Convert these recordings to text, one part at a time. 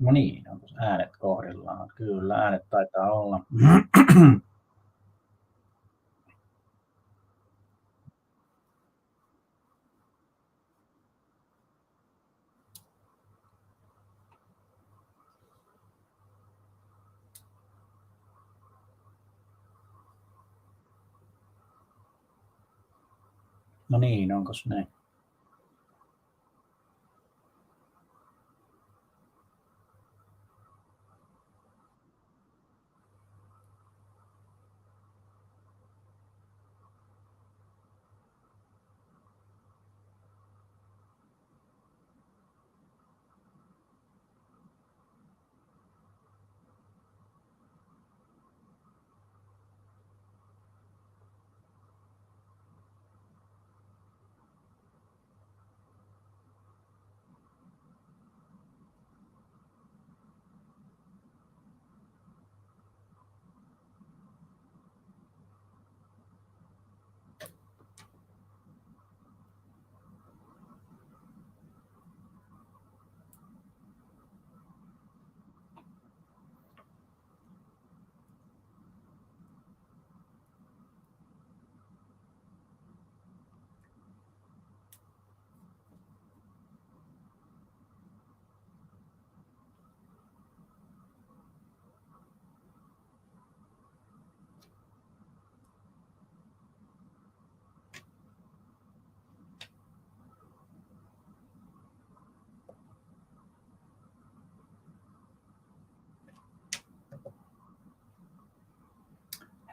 No niin, onko äänet kohdillaan? Kyllä, äänet taitaa olla. No niin, onkos näin?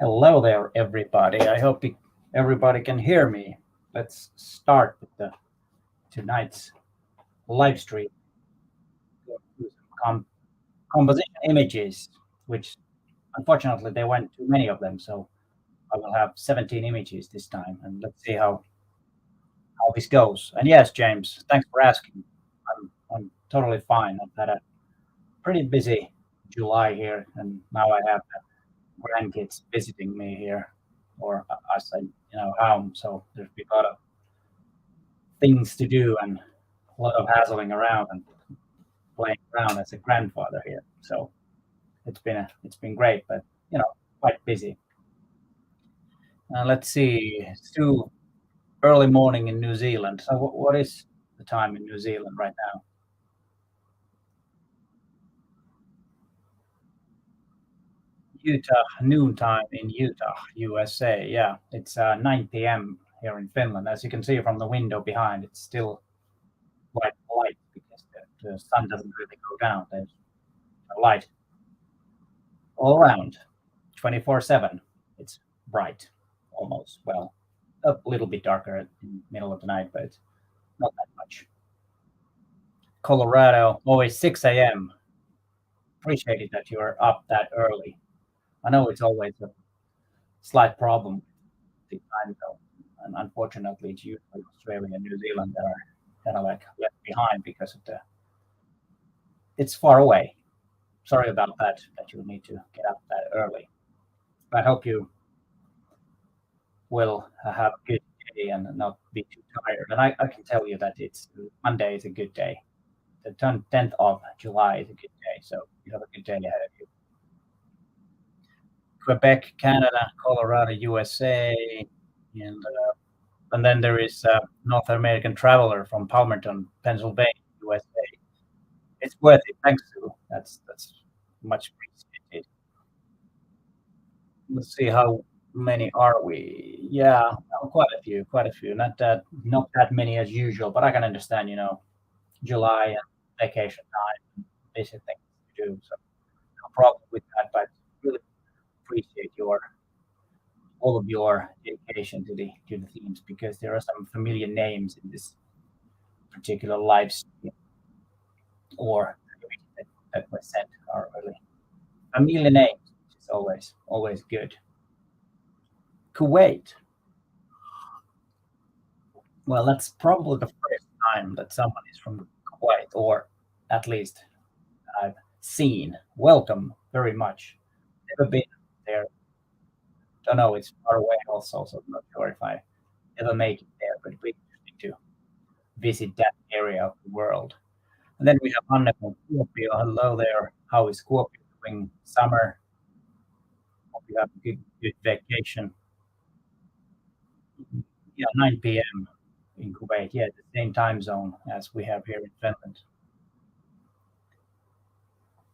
Hello there, everybody. I hope everybody can hear me. Let's start with the tonight's live stream. Com- Composition images, which unfortunately there weren't too many of them, so I will have 17 images this time, and let's see how this goes. And yes, James, thanks for asking. I'm totally fine. I've had a pretty busy July here, and now I have grandkids visiting me here, or us, home. So there's been a lot of things to do and a lot of hassling around and playing around as a grandfather here. So it's been great, but quite busy. Let's see, it's too early morning in New Zealand. So what is the time in New Zealand right now? Utah, noontime in Utah, USA. Yeah, it's 9 p.m. here in Finland. As you can see from the window behind, it's still quite light because the sun doesn't really go down. There's a light all around, 24/7. It's bright, almost. Well, a little bit darker in the middle of the night, but it's not that much. Colorado, always 6 a.m. Appreciate it that you're up that early. I know it's always a slight problem with the time zone, and unfortunately, it's usually Australia and New Zealand that are kind of like left behind because of the it's far away. Sorry about that you need to get up that early. I hope you will have a good day and not be too tired. And I can tell you that it's Monday is a good day. The 10th of July is a good day. So you have a good day ahead of you. Quebec, Canada, Colorado, USA, and then there is a North American traveler from Palmerton, Pennsylvania, USA. It's worth it. Thanks, Sue. That's much appreciated. Let's see how many are we? Yeah, quite a few, quite a few. Not that many as usual, but I can understand, July and vacation time, basic things to do. So no problem with that. But really appreciate your all of your dedication to the themes because there are some familiar names in this particular live stream or that was sent are really familiar names, which is always good. Kuwait. Well, that's probably the first time that someone is from Kuwait, or at least I've seen. Welcome very much. Never been there. Don't know. It's far away also, so I'm not sure if I ever make it there. But it'd be interesting to visit that area of the world. And then we have Anne from Kuopio. Hello there. How is Kuopio doing? Summer. Hope you have a good vacation. Yeah, 9 p.m. in Kuwait. Yeah, the same time zone as we have here in Finland.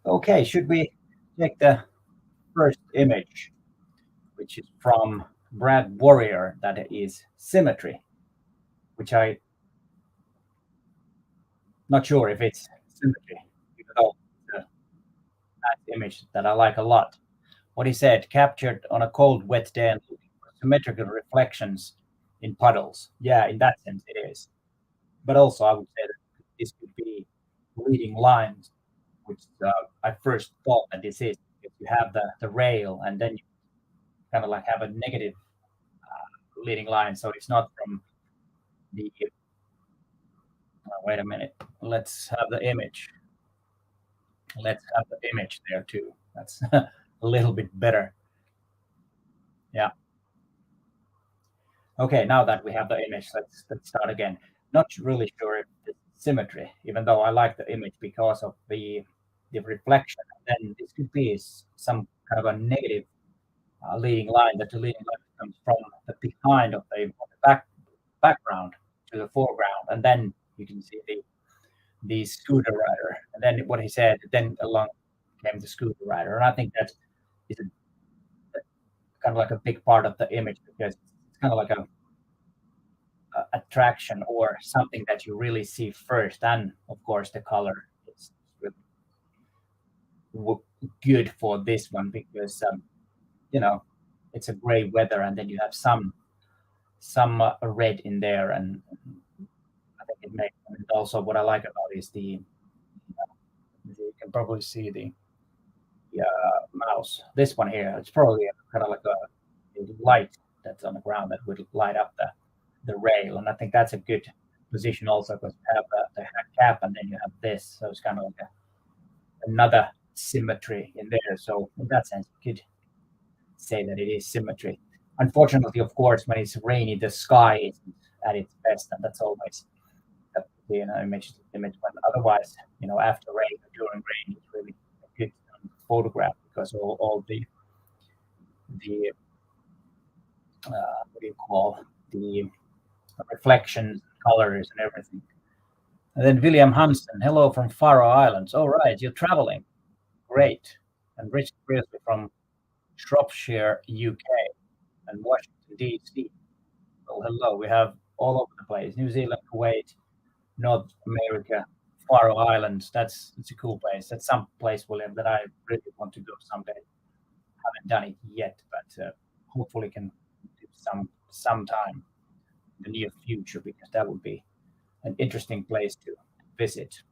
Okay, should we take the first image, which is from Brad Warrior, that is symmetry, which I not sure if it's symmetry, even though it's a nice image that I like a lot. What he said, captured on a cold, wet day and looking for symmetrical reflections in puddles. Yeah, in that sense it is. But also I would say that this could be leading lines, which I first thought that this is, if you have the rail and then you kind of like have a negative leading line. So it's not from the, wait a minute, let's have the image. Let's have the image there too. That's a little bit better. Yeah. Okay, now that we have the image, let's start again. Not really sure if it's symmetry, even though I like the image because of the reflection. And then this could be some kind of a negative leading line. That the leading line comes from the behind of the background to the foreground, and then you can see the scooter rider. And then what he said, then along came the scooter rider, and I think that is kind of like a big part of the image because it's kind of like a attraction or something that you really see first, and of course the color is really good for this one because you know it's a gray weather, and then you have some red in there, and I think it makes. And also, what I like about is you can probably see the mouse. This one here, it's probably kind of like a light that's on the ground that would light up the rail, and I think that's a good position also because you have the cap and then you have this, so it's kind of like another symmetry in there. So in that sense, you could say that it is symmetry. Unfortunately, of course, when it's rainy, the sky isn't at its best, and that's always image. But otherwise, after rain or during rain, it's really a good photograph because all the what do you call the reflections, colors, and everything. And then William Hansen, hello from Faroe Islands. All right, you're traveling. Great. And Rich Grizzly from Shropshire, UK, and Washington, D.C. Well, hello. We have all over the place New Zealand, Kuwait, North America, Faroe Islands. It's a cool place. That's some place, William, that I really want to go someday. Haven't done it yet, but hopefully can do sometime in the near future because that would be an interesting place to visit.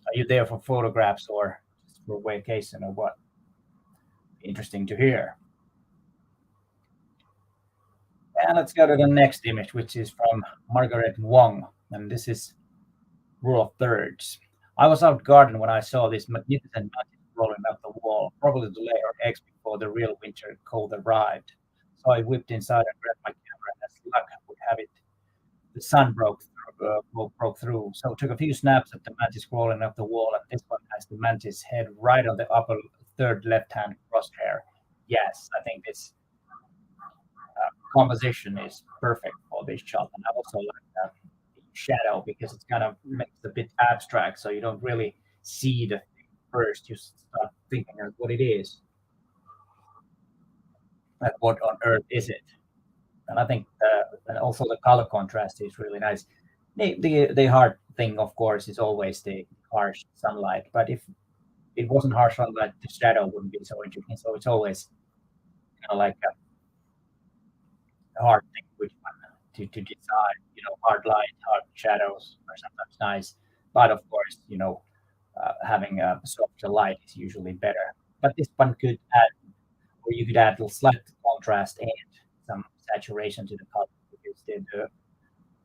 Are you there for photographs or just for vacation or what? Interesting to hear. And let's go to the next image, which is from Margaret Wong. And this is rule of thirds. I was out garden when I saw this magnificent mantis rolling up the wall, probably to lay her eggs before the real winter cold arrived. So I whipped inside and grabbed my camera, and as luck would have it, the sun broke through. So took a few snaps of the mantis crawling up the wall, and this one has the mantis head right on the upper third left-hand crosshair. Yes, I think this composition is perfect for this shot, and I also like the shadow because it's kind of makes it a bit abstract, so you don't really see the thing first. You start thinking of what it is, like what on earth is it? And I think and also the color contrast is really nice. The hard thing, of course, is always the harsh sunlight. But if it wasn't harsh sunlight, the shadow wouldn't be so interesting. So it's always kind of like a hard thing which one to decide. Hard light, hard shadows are sometimes nice, but of course, having a softer light is usually better. But this one could add, or you could add a slight contrast and some saturation to the color because the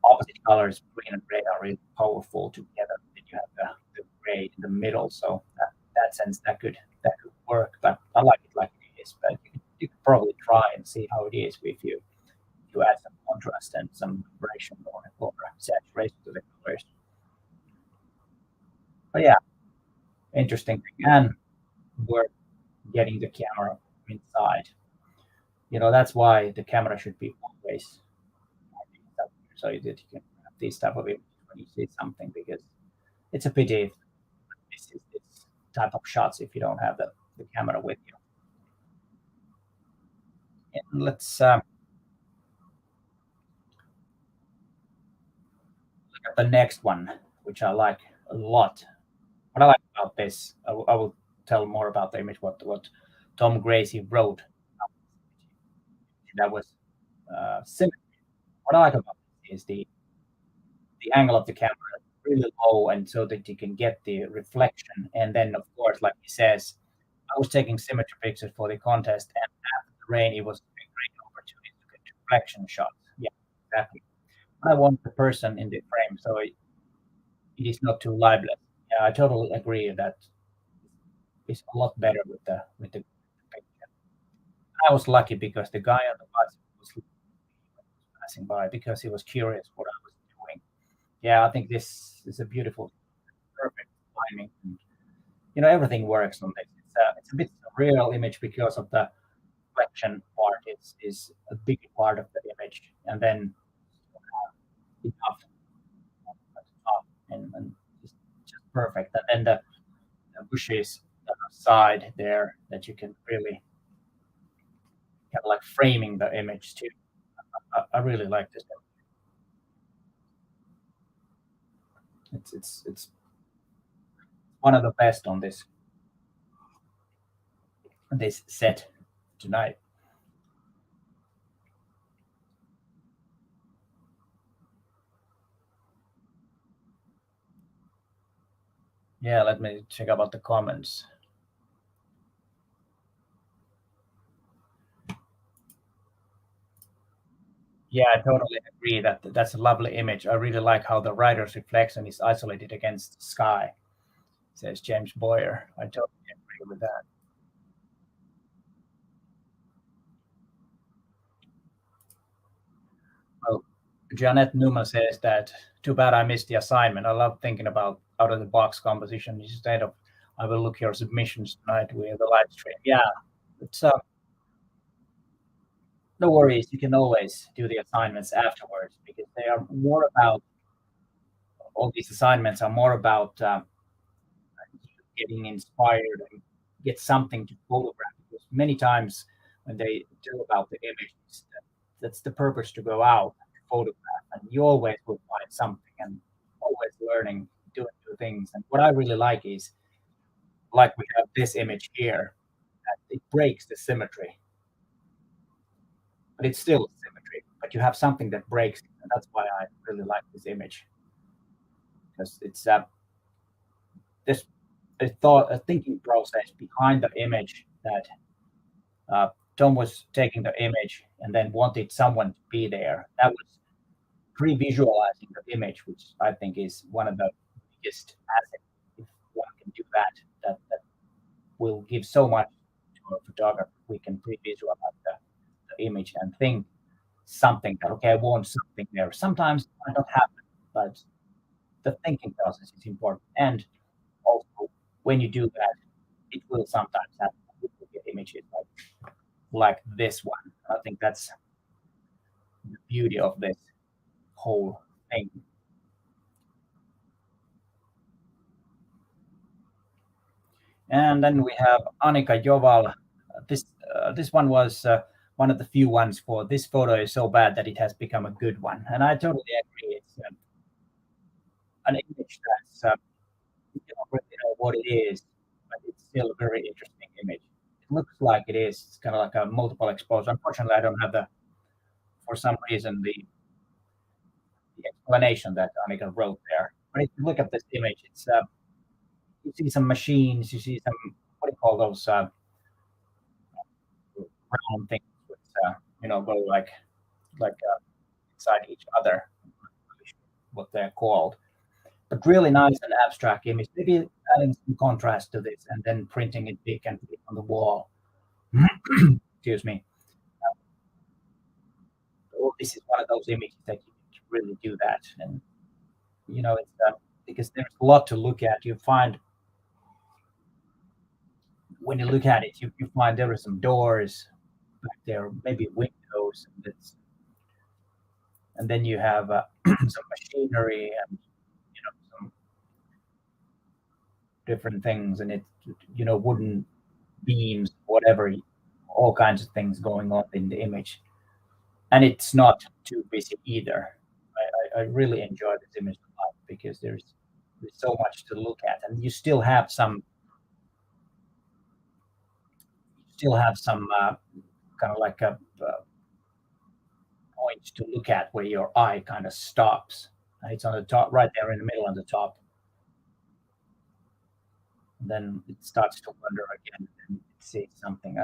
opposite colors, green and red, are really powerful together. Then you have the gray in the middle, so that sense that could work. But I like it like it is. But you could probably try and see how it is if you add some contrast and some vibration or saturation to the colors. But yeah, interesting thing. And we're getting the camera inside. That's why the camera should be always so that you can have these type of images when you see something because it's a pity if this type of shots if you don't have the camera with you. And let's look at the next one, which I like a lot. What I like about this, I will tell more about the image what Tom Gracie wrote. That was symmetry. What I like about this is the angle of the camera is really low, and so that you can get the reflection. And then, of course, like he says, I was taking symmetry pictures for the contest, and after the rain, it was a great opportunity to get reflection shots. Yeah, exactly. I want the person in the frame, so it is not too libelous. Yeah, I totally agree that it's a lot better with the picture. I was lucky because the guy on the bus was passing by because he was curious what I was doing. Yeah, I think this is a beautiful, perfect timing. And, everything works on this. It's a bit surreal image because of the reflection part. Is a big part of the image, and then enough at the top and just perfect. And then the bushes side there that you can really kind of like framing the image too. I really like this. It's one of the best on this set tonight. Yeah, let me check about the comments. Yeah, I totally agree that that's a lovely image. I really like how the rider's reflection is isolated against the sky, says James Boyer. I totally agree with that. Well, Janet Newman says that too bad I missed the assignment. I love thinking about out of the box composition instead of I will look your submissions tonight with the live stream. Yeah, it's no worries. You can always do the assignments afterwards because they are more about all these assignments are more about getting inspired and get something to photograph. Because many times when they tell about the images, that's the purpose to go out to photograph, and you always will find something and always learning, doing new things. And what I really like is like we have this image here, that it breaks the symmetry, but it's still symmetry. But you have something that breaks it, and that's why I really like this image because it's this a thinking process behind the image that Tom was taking the image and then wanted someone to be there. That was pre-visualizing the image, which I think is one of the biggest assets. If one can do that, that will give so much to a photographer. We can pre-visualize the image and think something that okay, I want something there. Sometimes it might not happen, but the thinking process is important. And also, when you do that, it will sometimes happen. You will get images like this one. I think that's the beauty of this whole thing. And then we have Annika Joval. This one was one of the few ones for this photo is so bad that it has become a good one, and I totally agree. It's an image that's you don't really know what it is, but it's still a very interesting image. It looks like it is. It's kind of like a multiple exposure. Unfortunately, I don't have for some reason the explanation that Annika wrote there. But if you look at this image, it's you see some machines, you see some what do you call those round things which go like inside each other. What they're called, but really nice and abstract image. Maybe adding some contrast to this and then printing it big and put it on the wall. Excuse me. Oh, this is one of those images that you can really do that, and it's because there's a lot to look at. You find when you look at it, you find there are some doors back there, maybe windows, and then you have some machinery and some different things, and it wooden beams, whatever, all kinds of things going on in the image, and it's not too busy either. I really enjoy this image a lot because there's so much to look at, and you still have some kind of like a point to look at where your eye kind of stops. And it's on the top, right there in the middle on the top. And then it starts to wander again and it sees something.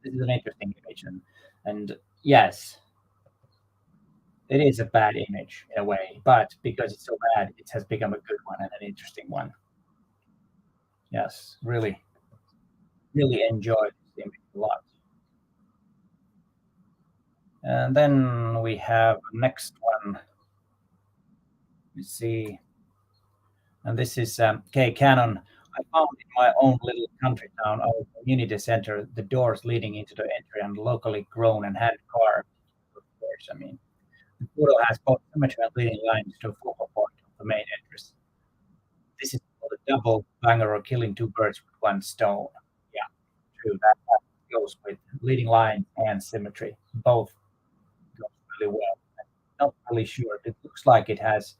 This is an interesting image, and yes, it is a bad image in a way, but because it's so bad, it has become a good one and an interesting one. Yes, really, really enjoy this image a lot. And then we have next one. You see, and this is K Cannon. I found in my own little country town, our community center, the doors leading into the entry and locally grown and hand carved. Of course, I mean, the photo has both symmetry and leading lines to a focal point of the main entrance. This is called a double banger or killing two birds with one stone. Yeah, true. That goes with leading line and symmetry. Both goes really well. I'm not really sure. It looks like it has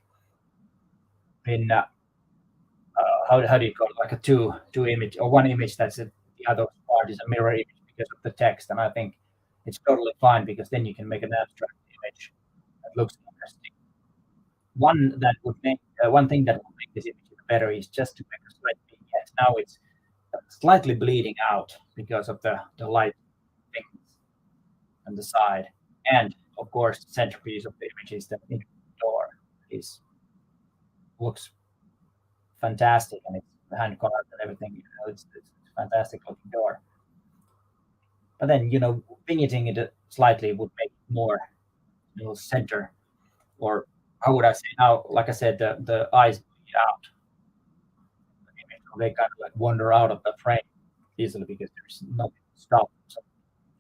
been how do you call it, like a two image or one image the other part is a mirror image because of the text, and I think it's totally fine because then you can make an abstract image that looks interesting. One thing that would make this image even better is just to make a slight vignette. Now it's slightly bleeding out because of the light things on the side, and of course the centerpiece of the image is the door is looks fantastic, and it's hand carved and everything. It's a fantastic looking door. But then vignetting it slightly would make it more center, or how would I say now? Like I said, the eyes bleed out. They kind of like wander out of the frame easily because there's nothing to stop. So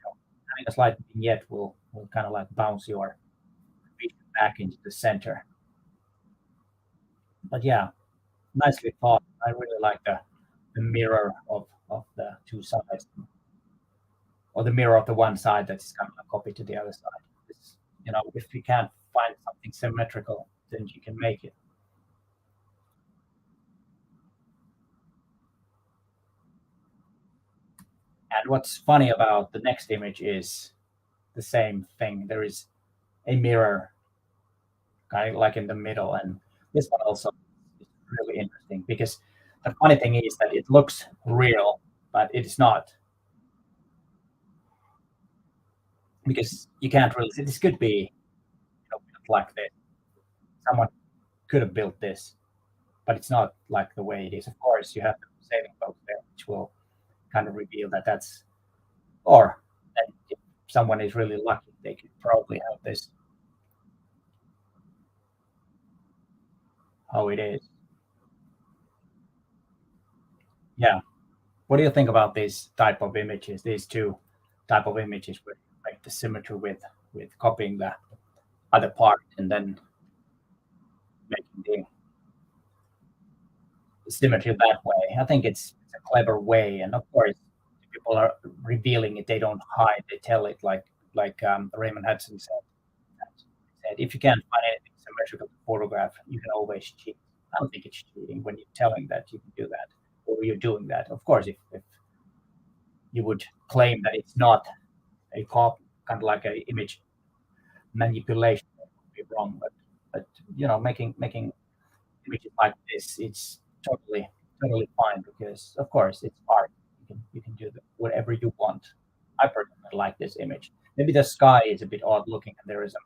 having a slight vignette will kind of like bounce your vision back into the center. But yeah, nicely thought. I really like the mirror of the two sides, or the mirror of the one side that's kind of a copy to the other side. If you can't find something symmetrical, then you can make it. And what's funny about the next image is the same thing. There is a mirror kind of like in the middle, and this one also is really interesting because the funny thing is that it looks real, but it is not, because you can't really see. This could be built like this. Someone could have built this, but it's not like the way it is. Of course, you have the saving boat there, which will kind of reveal that that's, or that if someone is really lucky, they could probably have this how it is. Yeah. What do you think about these type of images? These two type of images with like the symmetry with copying the other part and then making the symmetry that way. I think it's a clever way, and of course, if people are revealing it, they don't hide; they tell it like Raymond Hudson said, if you can't find anything symmetrical to photograph, you can always cheat. I don't think it's cheating when you're telling that you can do that or you're doing that. Of course, if you would claim that it's not a copy, kind of like a image manipulation, that would be wrong. But making images like this, it's totally fine because of course it's art. You can do whatever you want. I personally like this image. Maybe the sky is a bit odd looking and there is some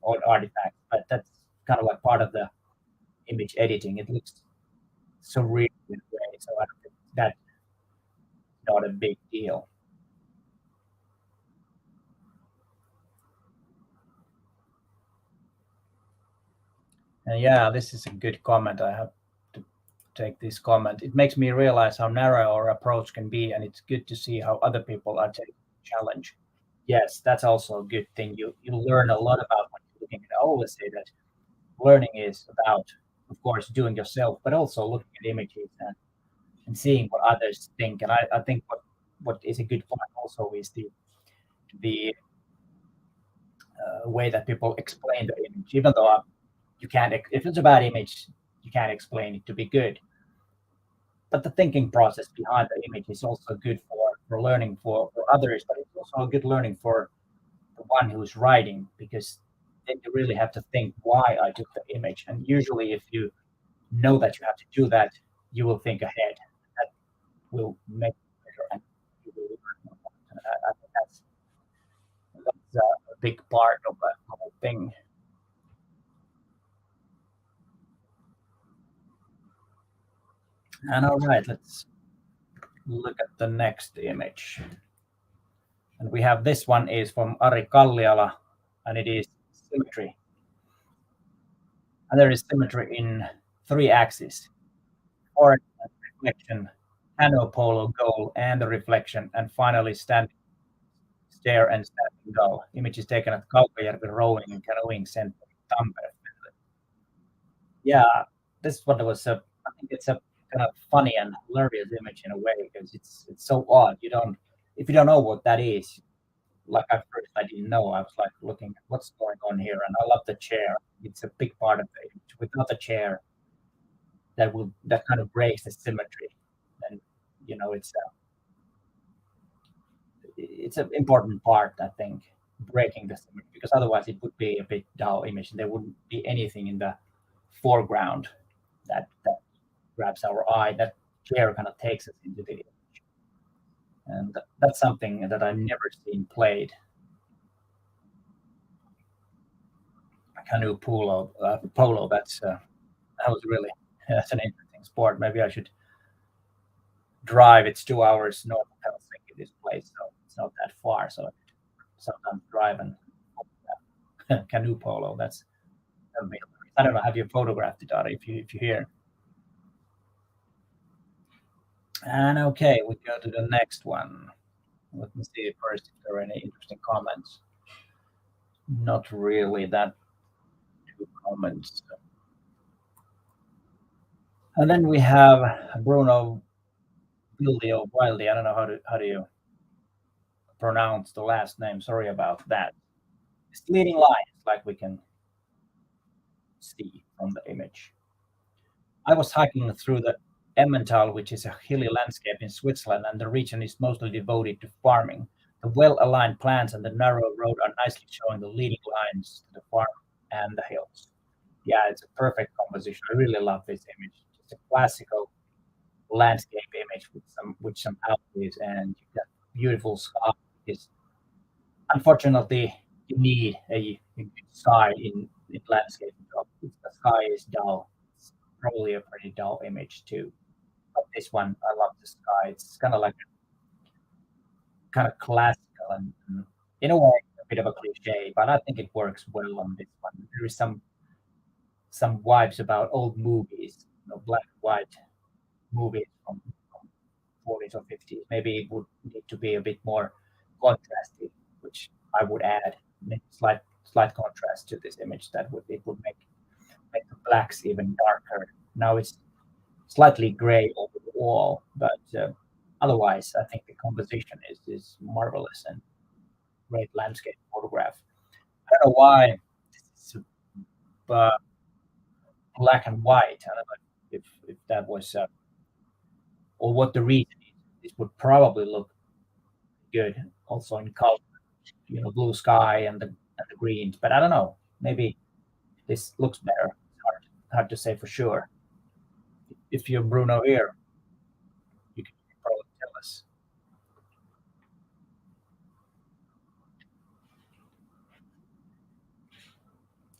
odd artifact, but that's kind of like part of the image editing. It looks surreal in a way, so I don't think that's not a big deal. Yeah, this is a good comment. I have to take this comment. It makes me realize how narrow our approach can be, and it's good to see how other people are taking the challenge. Yes, that's also a good thing. You learn a lot about when you're looking at. I always say that learning is about, of course, doing yourself, but also looking at images and seeing what others think. And I think what is a good point also is the way that people explain the image. Even though you can't, if it's a bad image, you can't explain it to be good. But the thinking process behind the image is also good for learning for others, but it's also a good learning for the one who's writing because then you really have to think why I took the image. And usually, if you know that you have to do that, you will think ahead. That will make it better, and you will learn more. And I think that's a big part of the whole thing. And all right, let's look at the next image. And we have this one is from Ari Kalliala, and it is symmetry. And there is symmetry in three axes: forest and reflection, canoe polo goal and the reflection, and finally standing stare and standing goal. Image is taken at Kaukajärvi Rowing and Canoeing Center in Tampere. Yeah, this one was a. I think it's a kind of funny and hilarious image in a way because it's so odd. You don't if you don't know what that is. Like at first I didn't know. I was like looking at what's going on here, and I love the chair. It's a big part of the image. Without the chair, that kind of breaks the symmetry, and it's an important part. I think breaking the symmetry because otherwise it would be a bit dull image, and there wouldn't be anything in the foreground that grabs our eye. That chair kind of takes us into the image, and that's something that I've never seen played. Canoe polo. That was really that's an interesting sport. Maybe I should drive. It's 2 hours north of Helsinki, this place, so it's not that far. So I sometimes drive and canoe polo. That'll be hilarious. I don't know. Have you photographed it, Ari? If you hear. And okay, we go to the next one. Let me see first if there are any interesting comments. Not really that two comments. And then we have Bruno Vildio Wildy. I don't know how do you pronounce the last name. Sorry about that. It's leading lines, like we can see from the image. I was hiking through the Emmental, which is a hilly landscape in Switzerland, and the region is mostly devoted to farming. The well-aligned plants and the narrow road are nicely showing the leading lines to the farm and the hills. Yeah, it's a perfect composition. I really love this image. It's a classical landscape image with some houses and you've got beautiful sky. It's unfortunately you need a good sky in landscape job. If the sky is dull, it's probably a pretty dull image too. But this one, I love the sky. It's kind of like kind of classical and in a way a bit of a cliche, but I think it works well on this one. There is some vibes about old movies, black and white movies from 40s or 50s. Maybe it would need to be a bit more contrasty, which I would add maybe slight contrast to this image. That would it would make the blacks even darker. Now it's slightly gray overall, but otherwise, I think the composition is marvelous and great landscape photograph. I don't know why this is uh, black and white. I don't know if that was or what the reason is. This would probably look good also in color, blue sky and the greens. But I don't know. Maybe this looks better. It's hard to say for sure. If you're Bruno here, you can probably tell us.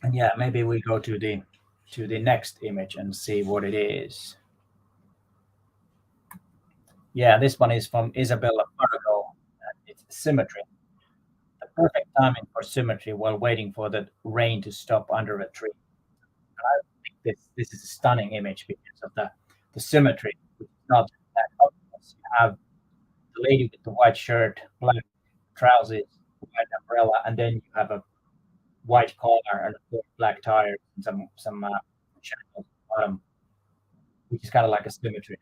And yeah, maybe we go to the next image and see what it is. Yeah, this one is from Isabella Fargo. And it's symmetry. The perfect timing for symmetry while waiting for the rain to stop under a tree. this is a stunning image because of the symmetry. It's not that obvious. You have the lady with the white shirt, black trousers, white umbrella, and then you have a white collar and black tires and some shadows at the bottom, which is kind of like a symmetry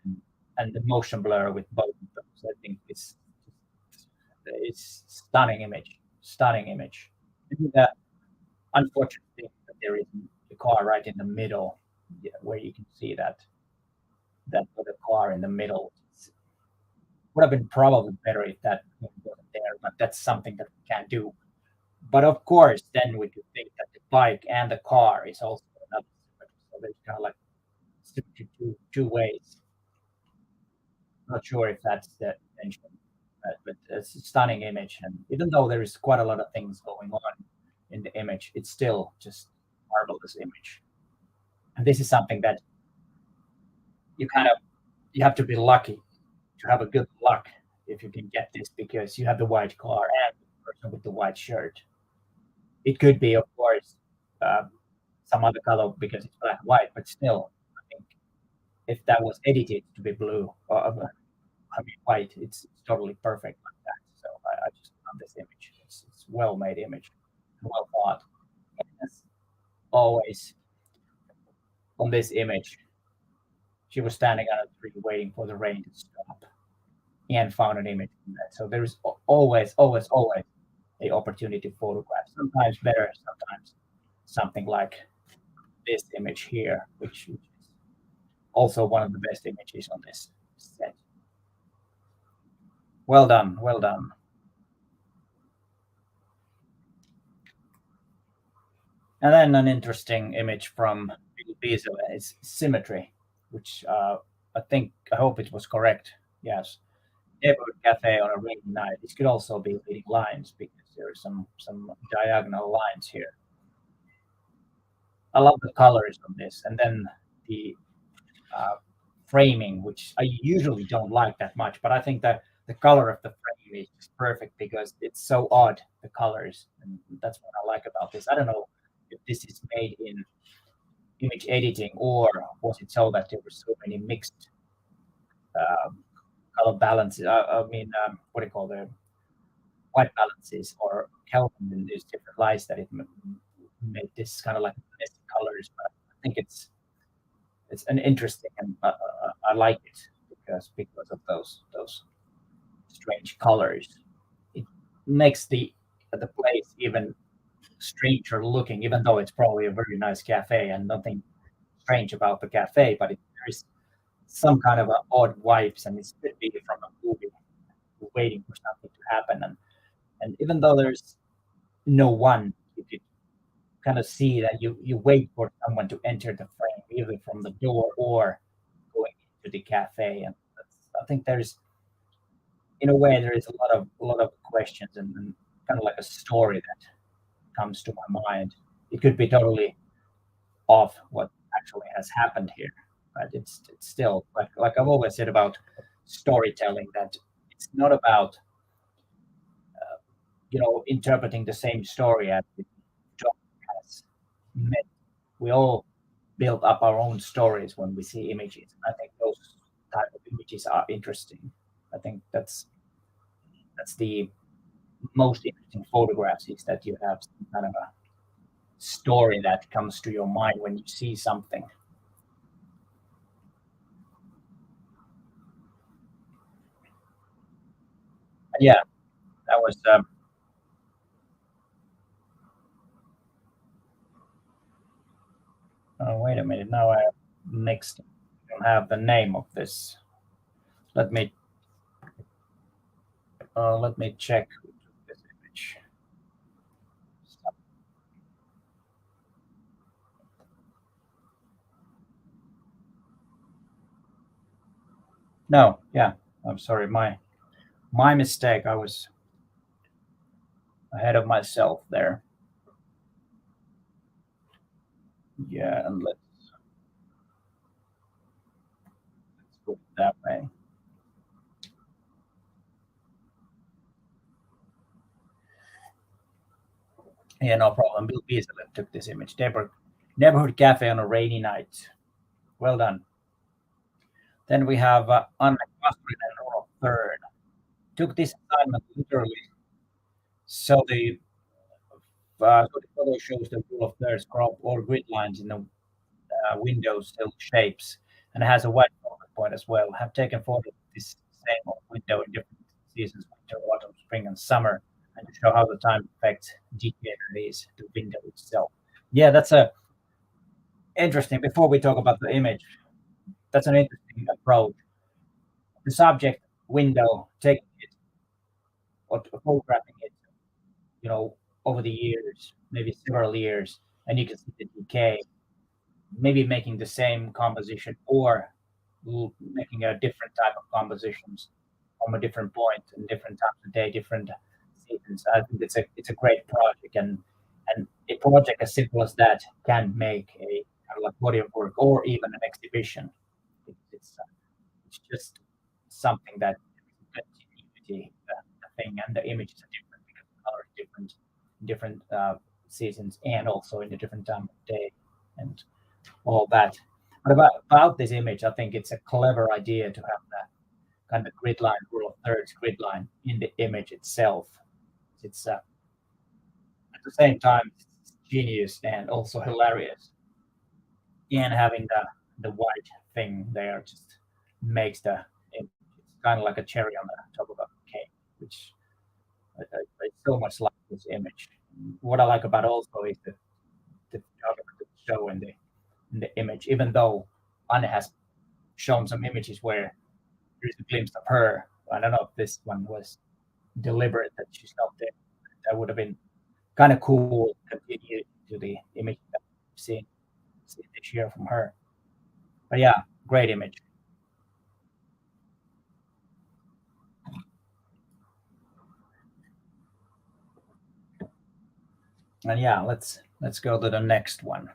and the motion blur with both of them. So I think it's stunning image, stunning image. And the unfortunate thing that there is the car right in the middle, yeah, where you can see that other car in the middle. Would have been probably better if that wasn't there, but that's something that we can't do. But of course, then we could think that the bike and the car is also another symmetry. So there's kind of like symmetry two ways. Not sure if that's the intention, but it's a stunning image. And even though there is quite a lot of things going on in the image, it's still just marvelous image. And this is something that you kind of you have to be lucky to have a good luck if you can get this because you have the white car and the person with the white shirt. It could be, of course, um, some other color because it's black and white, but still, I think if that was edited to be blue or I mean white, it's totally perfect like that. So I just love this image. It's well made image, well thought. As always, on this image, she was standing on a tree waiting for the rain to stop and found an image from that. So there is always, always, always a opportunity to photograph. Sometimes better, sometimes something like this image here, which is also one of the best images on this set. Well done, well done. And then an interesting image from Bill is symmetry, which I hope it was correct. Yes, neighborhood cafe on a rainy night. This could also be leading lines because there are some diagonal lines here. I love the colors on this, and then the uh, framing, which I usually don't like that much, but I think that the color of the frame is just perfect because it's so odd, the colors, and that's what I like about this. I don't know if this is made in image editing or was it so that there were so many mixed um, color balances. I mean, what do you call the white balances or Kelvin in these different lights that it made this kind of like messy colors. But I think it's an interesting and I like it because of those strange colors. It makes the place even stranger looking, even though it's probably a very nice cafe and nothing strange about the cafe, but there's some kind of a odd vibes, and it's could be from a movie waiting for something to happen. And even though there's no one, you could kind of see that you wait for someone to enter the frame, either from the door or going into the cafe. And I think there's in a way there is a lot of questions and kind of like a story that comes to my mind. It could be totally off what actually has happened here, but it's still like I've always said about storytelling that it's not about interpreting the same story as the John has meant. We all build up our own stories when we see images. I think those type of images are interesting. I think that's the most interesting photographs is that you have some kind of a story that comes to your mind when you see something. And yeah, that was. Oh, wait a minute. Now I have mixed. I don't have the name of this. Let me let me check who took this image. No, yeah, I'm sorry. My mistake. I was ahead of myself there. Yeah, and let's put it that way. Yeah, no problem. Bill Beasley took this image. Deborah Neighborhood cafe on a rainy night. Well done. Then we have Anne Catherine and Rudolph Third. Took this assignment literally. So the photo shows the Rudolph Third's crop or grid lines in the windows still shapes, and it has a white focal point as well. Have taken photos of this same old window in different seasons, winter, autumn, spring, and summer, and to show how the time affects indicator is the window itself. Yeah, that's a interesting. Before we talk about the image, that's an interesting approach. The subject window, taking it or photographing it, you know, over the years, maybe several years, and you can see the decay, maybe making the same composition or making a different type of compositions from a different point and different times of day, different seasons. I think it's a great project, and a project as simple as that can make a kind of like body of work or even an exhibition. It's just something that continuity the thing, and the images are different because the color is different in different seasons and also in a different time of day and all that. But about this image, I think it's a clever idea to have that kind of grid line, rule of thirds grid line in the image itself. It's at the same time it's genius and also hilarious. And having the white thing there just makes the image, it's kind of like a cherry on the top of a cake, which I so much like this image. What I like about also is the photographer could show in the image, even though Anne has shown some images where there's a glimpse of her. I don't know if this one was deliberate that she's not there. That would have been kind of cool to continue to the image that we've seen this year from her. But yeah, great image. And yeah, let's go to the next one.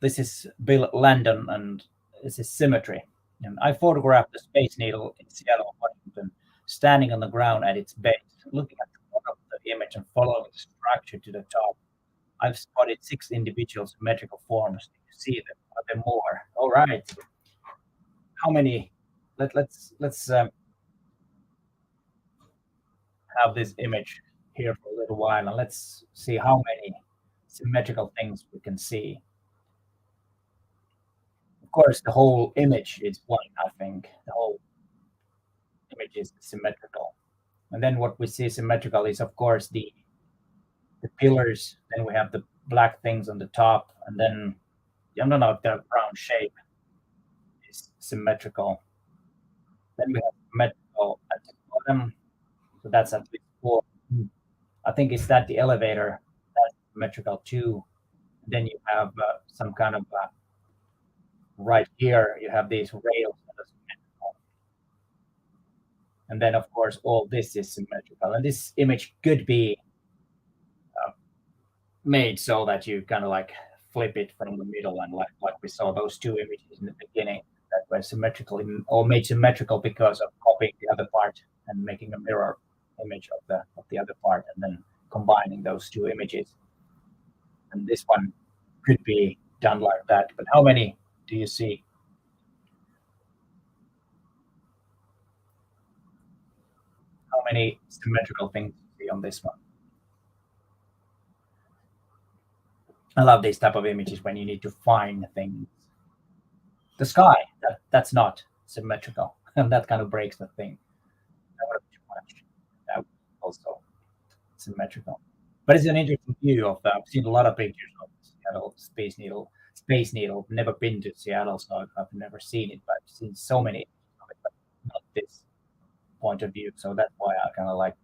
This is Bill Landon, and this is Symmetry. And I photographed the Space Needle in Seattle, Washington, standing on the ground at its base, looking at the bottom of the image and following the structure to the top. I've spotted six individual symmetrical forms. Do you see them? Are there more? All right. How many? Let's have this image here for a little while, and let's see how many symmetrical things we can see. Of course, the whole image is one. I think the whole image is symmetrical, and then what we see symmetrical is, of course, the pillars. Then we have the black things on the top, and then I don't know if the round shape is symmetrical. Then we have symmetrical at the bottom, so that's at least four. I think it's that the elevator that's symmetrical too. Then you have some kind of right here you have these rails that are symmetrical, and then of course all this is symmetrical. And this image could be made so that you kind of like flip it from the middle, and like we saw those two images in the beginning that were symmetrical or made symmetrical because of copying the other part and making a mirror image of the other part and then combining those two images. And this one could be done like that. But how many do you see? How many symmetrical things do you see on this one? I love these type of images when you need to find things. The sky, that's not symmetrical, and that kind of breaks the thing. That would have too much. That was also symmetrical. But it's an interesting view of that. I've seen a lot of pictures of Seattle Space Needle. Space Needle. Never been to Seattle, so I've never seen it. But I've seen so many of it, but not this point of view. So that's why I kind of like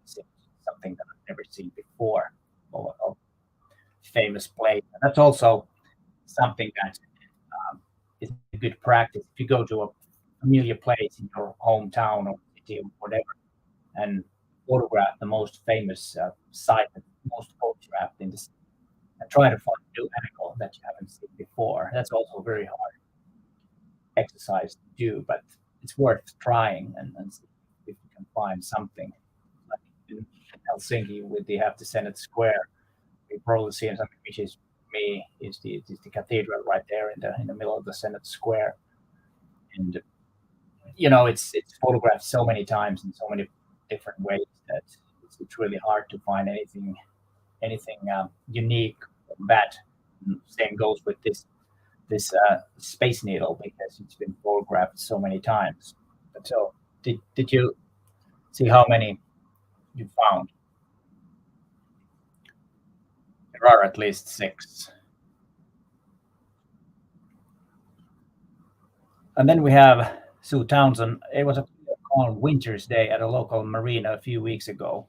something that I've never seen before, or famous place. And that's also something that is a good practice. If you go to a familiar place in your hometown or city or whatever, and photograph the most famous site that most photographed in this, and try to find a new angle that you haven't seen before. That's also a very hard exercise to do, but it's worth trying and see if you can find something. Like in Helsinki with the Have to Senate Square, we probably see some images me is the cathedral right there in the middle of the Senate Square, and it's photographed so many times in so many different ways that it's really hard to find anything unique from that. Same goes with this space needle because it's been photographed so many times. So did you see how many you found? There are at least six. And then we have Sue Townsend. It was a calm winter's day at a local marina a few weeks ago.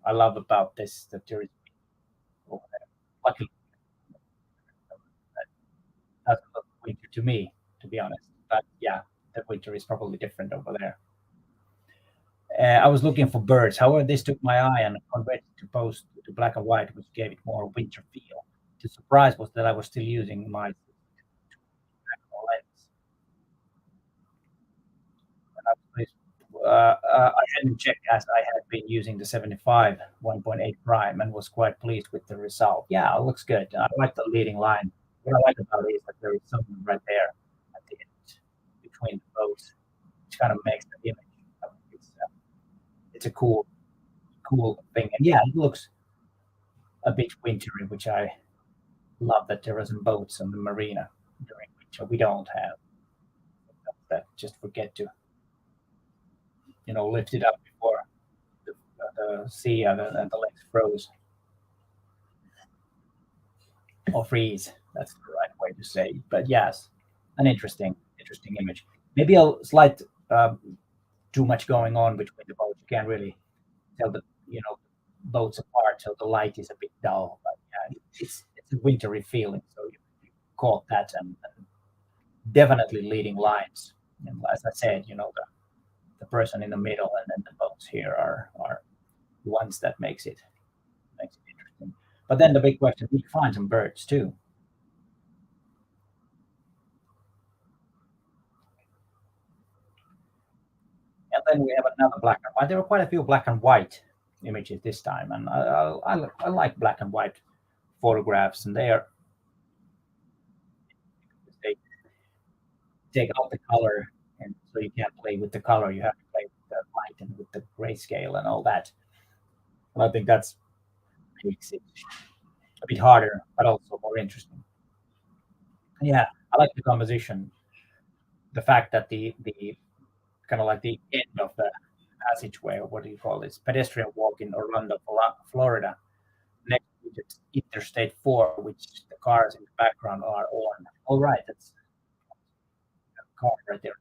I love about this that there is over there. Luckily, that doesn't look winter to me, to be honest. But yeah, the winter is probably different over there. I was looking for birds. However, this took my eye and converted to post to black and white, which gave it more winter feel. The surprise was that I was still using my lens. And I hadn't checked as I had been using the 75 1.8 prime and was quite pleased with the result. Yeah, it looks good. I like the leading line. What I like about it is that there is something right there at the end between the boats, which kind of makes the image. It's a cool thing, and yeah, it looks a bit wintry, which I love that there isn't boats on the marina during winter. We don't have that. Just forget to lift it up before the sea and the lakes froze or freeze. That's the right way to say it. But yes, an interesting image. Maybe a slight too much going on between the boats. You can't really tell the boats apart, so the light is a bit dull. But yeah, it's a wintry feeling. So you caught that and definitely leading lines. And as I said, the person in the middle and then the boats here are the ones that makes it interesting. But then the big question: did you find some birds too? And then we have another black and white. There were quite a few black and white images this time, and I like black and white photographs, and they take out the color, and so you can't play with the color. You have to play with the light and with the grayscale and all that. And I think that's makes it a bit harder, but also more interesting. And yeah, I like the composition, the fact that the kind of like the end of the passageway, or what do you call this, pedestrian walk in Orlando, Florida, next to the Interstate 4, which the cars in the background are on. All right, that's a car right there.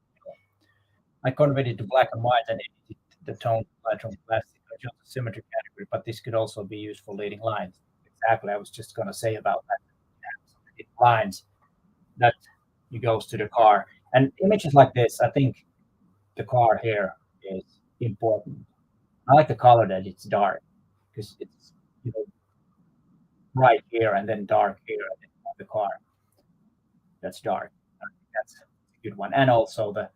I converted to black and white and edited the tone light from plastic or just the symmetry category, but this could also be used for leading lines. Exactly, I was just going to say about that. It lines that you goes to the car. And images like this, I think the car here is important. I like the color that it's dark because it's bright here and then dark here and then the car that's dark. I think that's a good one. And also the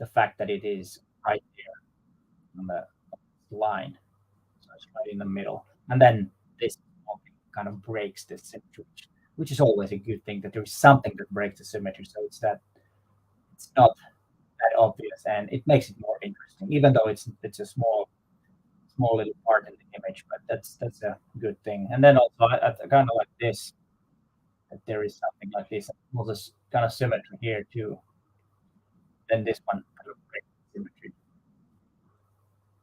fact that it is right there on the line. So it's right in the middle. And then this kind of breaks the symmetry, which is always a good thing that there is something that breaks the symmetry. So it's not that obvious and it makes it more interesting, even though it's a small little part in the image, but that's a good thing. And then also I kind of like this that there is something like this. Well, this kind of symmetry here too. Then this one kind of breaks the symmetry.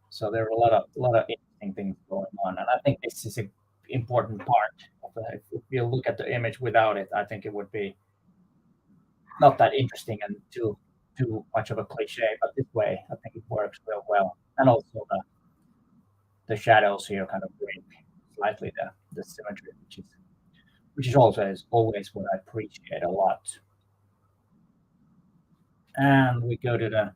So there are a lot of interesting things going on, and I think this is an important part of the. If you look at the image without it, I think it would be not that interesting and too much of a cliche. But this way, I think it works real well, and also the shadows here kind of break slightly the symmetry, which is also is always what I appreciate a lot. And we go to the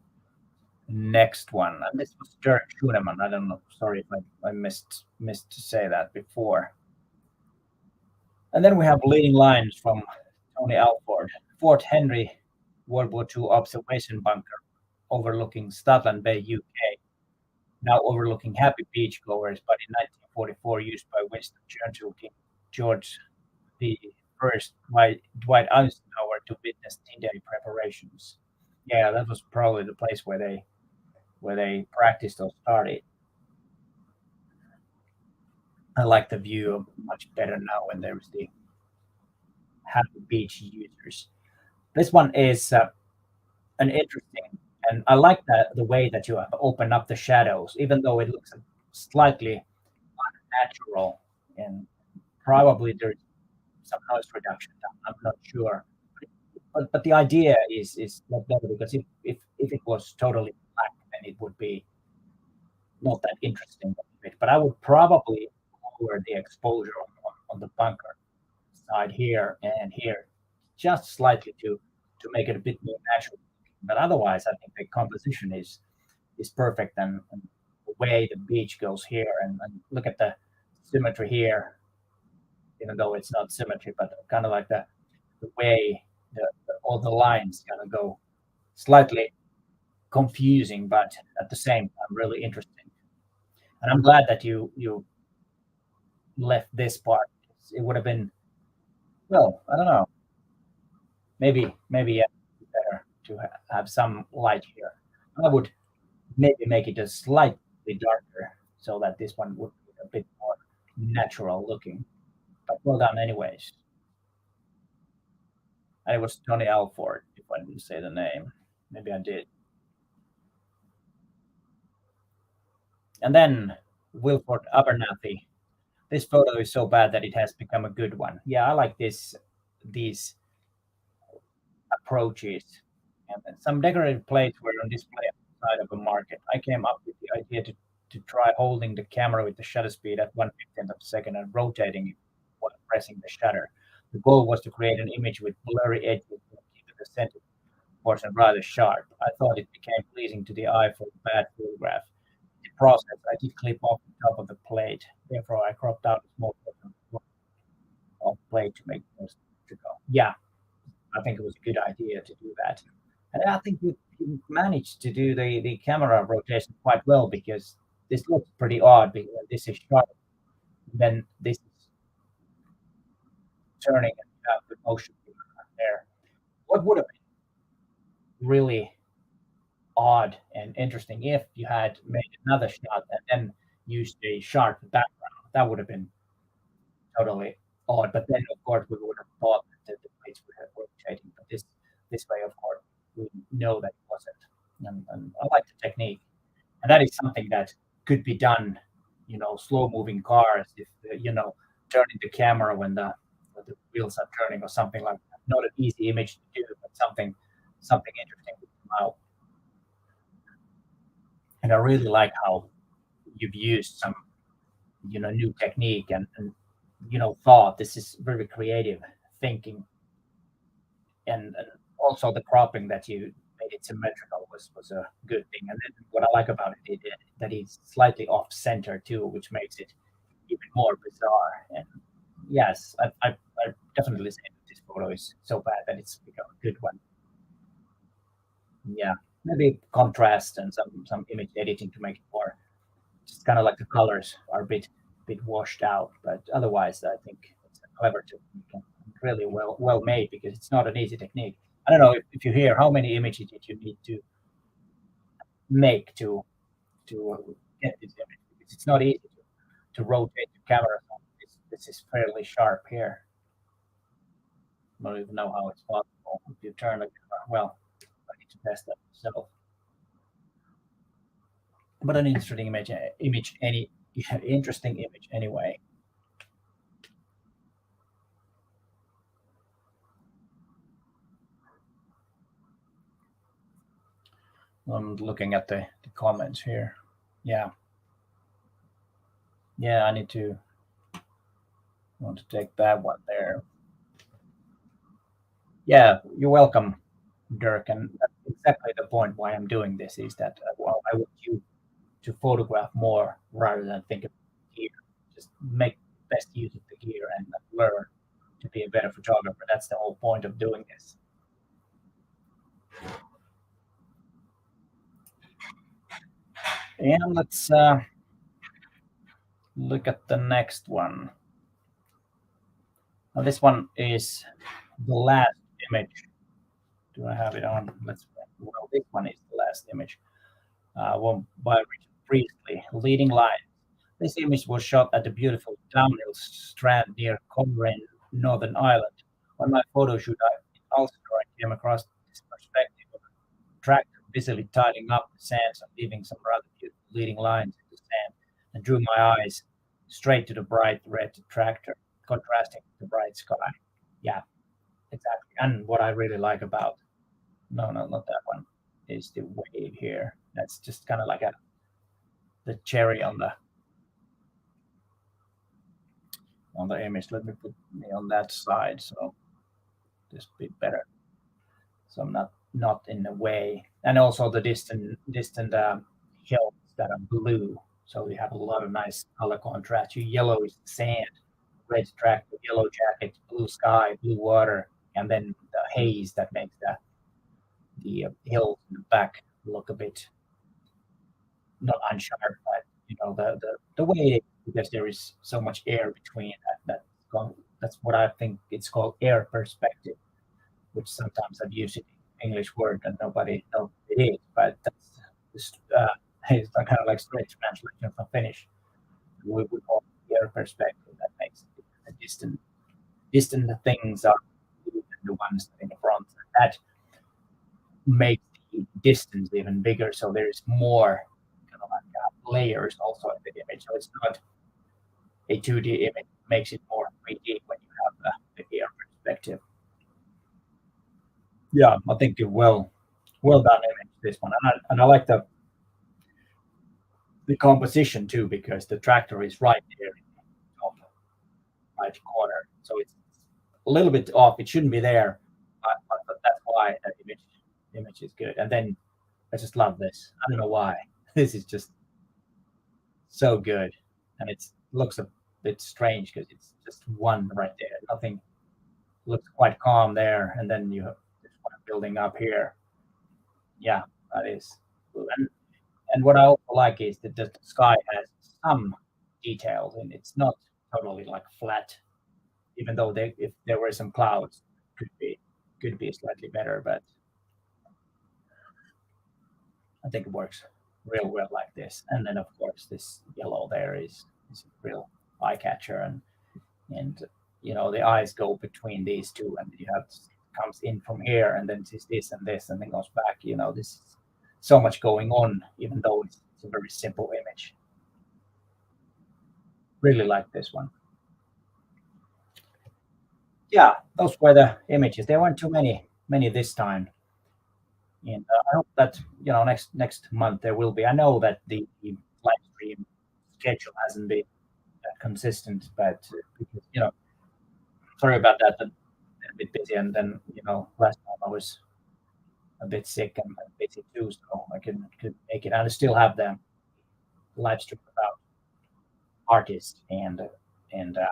next one, and this was Derek Schuneman. I don't know. Sorry if I missed to say that before. And then we have leading lines from Tony Alford. Fort Henry World War II observation bunker overlooking Statland Bay, UK, now overlooking happy beachgoers, but in 1944 used by Winston Churchill, King George the first Dwight Eisenhower to witness D-Day preparations. Yeah, that was probably the place where they practiced or started. I like the view much better now when there's the happy beach users. This one is an interesting, and I like the way that you have opened up the shadows, even though it looks slightly unnatural, and probably there's some noise reduction. I'm not sure, but the idea is not better because if it was totally black, then it would be not that interesting. But I would probably lower the exposure on the bunker side here and here, just slightly to make it a bit more natural. But otherwise, I think the composition is perfect, and the way the beach goes here, and look at the symmetry here, even though it's not symmetry, but kind of like the way all the lines kind of go slightly confusing, but at the same time really interesting. And I'm glad that you left this part. It would have been, well, I don't know, maybe yeah, better to have some light here. I would maybe make it a slightly darker so that this one would be a bit more natural looking. But well done anyways. And it was Tony Alford, if I didn't say the name. Maybe I did. And then Wilford Abernathy. This photo is so bad that it has become a good one. Yeah, I like these approaches. And then some decorative plates were on display outside of a market. I came up with the idea to try holding the camera with the shutter speed at 1/15th of a second and rotating it while pressing the shutter. The goal was to create an image with blurry edges and keep the center portion rather sharp. I thought it became pleasing to the eye for a bad photograph. In the process, I did clip off the top of the plate. Therefore, I cropped out a small portion of the plate to make it more symmetrical. Yeah, I think it was a good idea to do that. And I think you managed to do the camera rotation quite well because this looks pretty odd because this is sharp, then this is turning and you have the motion there. What would have been really odd and interesting if you had made another shot and then used a sharp background? That would have been totally odd. But then, of course, we would have thought that the plates would have rotating. But this way, of course, we know that it wasn't. And I like the technique, and that is something that could be done. Slow moving cars, if turning the camera when the wheels are turning or something like that. Not an easy image to do, but something interesting to come out. And I really like how you've used some new technique and thought. This is very creative thinking, and also the cropping that you made it symmetrical was a good thing. And then what I like about it that it's slightly off center too, which makes it even more bizarre. And yes, I definitely say that this photo is so bad that it's become a good one. Yeah, maybe contrast and some image editing to make it more. Just kind of like the colors are a bit washed out, but otherwise, I think it's a clever technique and really well made because it's not an easy technique. I don't know if you hear how many images did you need to make to get this image because it's not easy to rotate the camera. This is fairly sharp here. I don't even know how it's possible if you turn the camera. Well, I need to test that myself. But an interesting image any interesting image anyway. I'm looking at the comments here. Yeah, yeah, I need to want to take that one there. Yeah, you're welcome, Dirk. And that's exactly the point why I'm doing this is that well, I want you to photograph more rather than think of gear. Just make best use of the gear and learn to be a better photographer. That's the whole point of doing this. And let's look at the next one. Now this one is the last image. Do I have it on? Let's. Well, this one is the last image. One by Richard Priestley, leading light. This image was shot at the beautiful downhill strand near Comrie, Northern Ireland. On my photo shoot in Ulster, I came across this perspective of a tractor busily tidying up the sands and leaving some rather beautiful leading lines in the sand, and drew my eyes straight to the bright red tractor, contrasting with the bright sky. Yeah, exactly. And what I really like about no, no, not that one, is the wave here. That's just kind of like the cherry on the image. Let me put me on that side so this bit better. So I'm not in the way. And also the distant hills that are blue. So we have a lot of nice color contrast. Your yellow is the sand, red tractor, yellow jacket, blue sky, blue water, and then the haze that makes the hills in the back look a bit not unsharp, but the way it is, because there is so much air between that's what I think it's called air perspective, which sometimes I've used it in English word and nobody knows what it is, but that's just it's kind of like straight translation from Finnish. We call it air perspective. That makes it the distant things are the ones in the front. That makes the distance even bigger, so there's more kind of like layers also in the image. So it's not a 2D image. It makes it more 3D when you have the air perspective. Yeah, I think it well done image this one, and I like the composition too because the tractor is right there in the top right corner, so it's a little bit off. It shouldn't be there, but that's why that image is good. And then I just love this. I don't know why. This is just so good, and it looks a bit strange because it's just one right there. Nothing looks quite calm there, and then you have this one building up here. Yeah, that is cool. And what I also like is that the sky has some details, and it's not totally like flat. Even though if there were some clouds, could be slightly better, but I think it works real well like this. And then of course this yellow there is a real eye catcher, and the eyes go between these two, and you have comes in from here, and then it's this and this, and then goes back. This is so much going on, even though it's a very simple image. Really like this one. Yeah, those were the images. There weren't too many this time, and I hope that next month there will be. I know that the live stream schedule hasn't been that consistent, but because sorry about that. I'm a bit busy, and then last time I was a bit sick and busy too, so I couldn't make it. And I still have the live stream about artists and the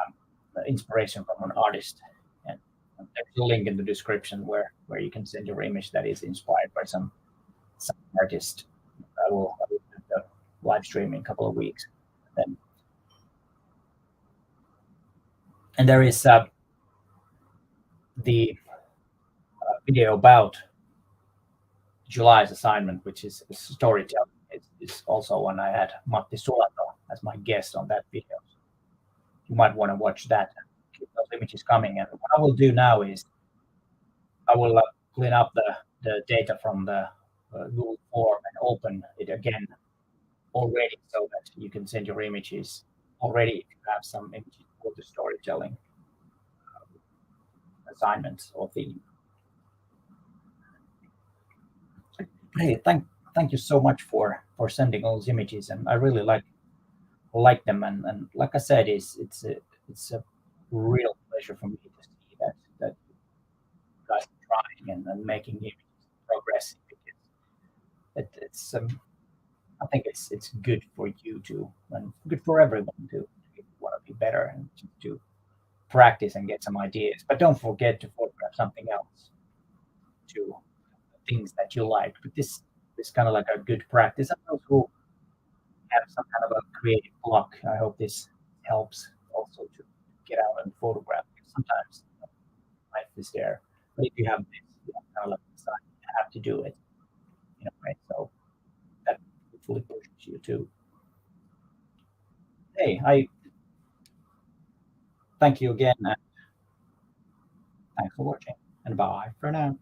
inspiration from an artist, and there's a link in the description where you can send your image that is inspired by some artist. I will do the live stream in a couple of weeks. Then and there is the video about July's assignment, which is storytelling. It's also one I had Matti Sulato as my guest on that video. You might want to watch that and keep those images coming. And what I will do now is I will clean up the data from the Google form and open it again already so that you can send your images already if you have some images for the storytelling assignments or theme. Hey, thank you so much for sending all those images, and I really like them. And like I said, it's a real pleasure for me to see that you guys are trying and making the images progressive because it's I think it's good for you too and good for everyone to want to be better and to practice and get some ideas. But don't forget to photograph something else too, things that you like. But this is kind of like a good practice. And those who have some kind of a creative block, I hope this helps also to get out and photograph sometimes life is there. But if you have this, kind of like design, you have to do it, right? So that hopefully pushes you to, hey, I thank you again, and thanks for watching, and bye for now.